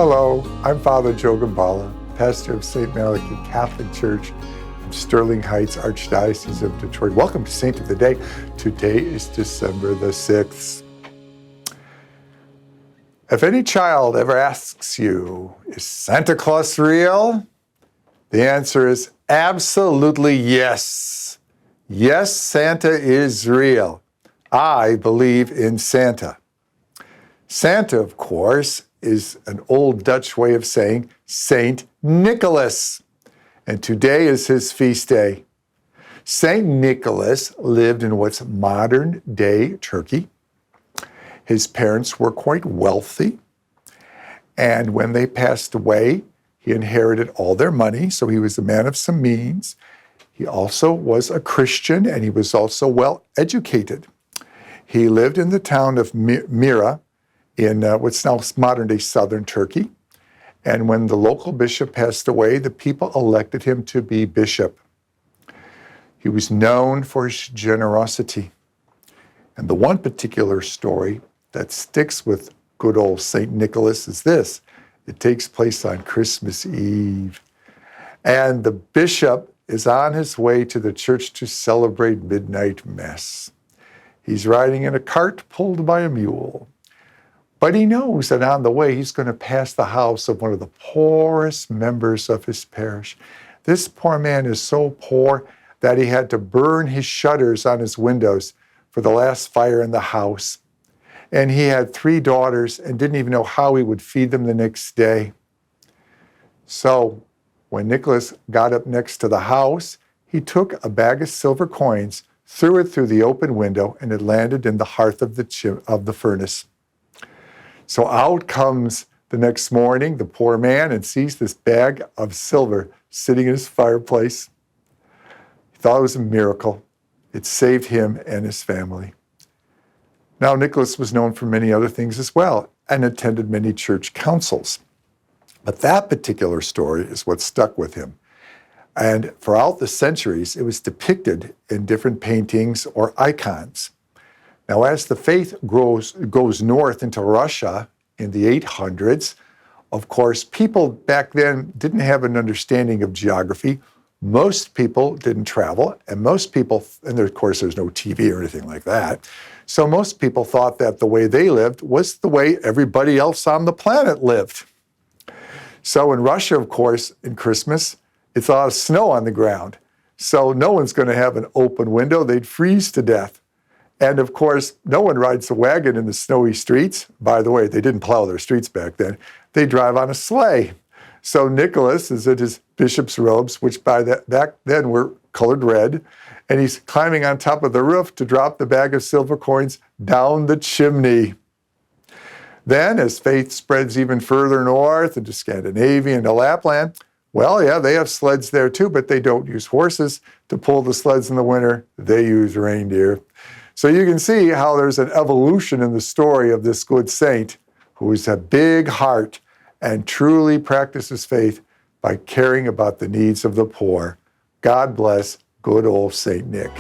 Hello, I'm Father Joe Gambala, pastor of St. Malachy Catholic Church in Sterling Heights, Archdiocese of Detroit. Welcome to Saint of the Day. Today is December the 6th. If any child ever asks you, is Santa Claus real? The answer is absolutely yes. Yes, Santa is real. I believe in Santa. Santa, of course, is an old Dutch way of saying Saint Nicholas, and today is his feast day. Saint Nicholas lived in what's modern-day Turkey. His parents were quite wealthy, and when they passed away, he inherited all their money, so he was a man of some means. He also was a Christian, and he was also well educated. He lived in the town of Mira, in what's now modern-day southern Turkey. And when the local bishop passed away, the people elected him to be bishop. He was known for his generosity. And the one particular story that sticks with good old St. Nicholas is this. It takes place on Christmas Eve. And the bishop is on his way to the church to celebrate midnight mass. He's riding in a cart pulled by a mule. But he knows that on the way, he's going to pass the house of one of the poorest members of his parish. This poor man is so poor that he had to burn his shutters on his windows for the last fire in the house. And he had 3 daughters and didn't even know how he would feed them the next day. So when Nicholas got up next to the house, he took a bag of silver coins, threw it through the open window, and it landed in the hearth of the furnace. So out comes the next morning, the poor man, and sees this bag of silver sitting in his fireplace. He thought it was a miracle. It saved him and his family. Now, Nicholas was known for many other things as well and attended many church councils. But that particular story is what stuck with him. And throughout the centuries, it was depicted in different paintings or icons. Now, as the faith goes north into Russia in the 800s, of course, people back then didn't have an understanding of geography. Most people didn't travel, and most people, and of course, there's no TV or anything like that. So most people thought that the way they lived was the way everybody else on the planet lived. So in Russia, of course, in Christmas, it's a lot of snow on the ground. So no one's going to have an open window. They'd freeze to death. And of course, no one rides a wagon in the snowy streets. By the way, they didn't plow their streets back then. They drive on a sleigh. So Nicholas is in his bishop's robes, which back then were colored red, and he's climbing on top of the roof to drop the bag of silver coins down the chimney. Then, as faith spreads even further north into Scandinavia and to Lapland, well, yeah, they have sleds there too, but they don't use horses to pull the sleds in the winter. They use reindeer. So you can see how there's an evolution in the story of this good saint who has a big heart and truly practices faith by caring about the needs of the poor. God bless good old Saint Nick.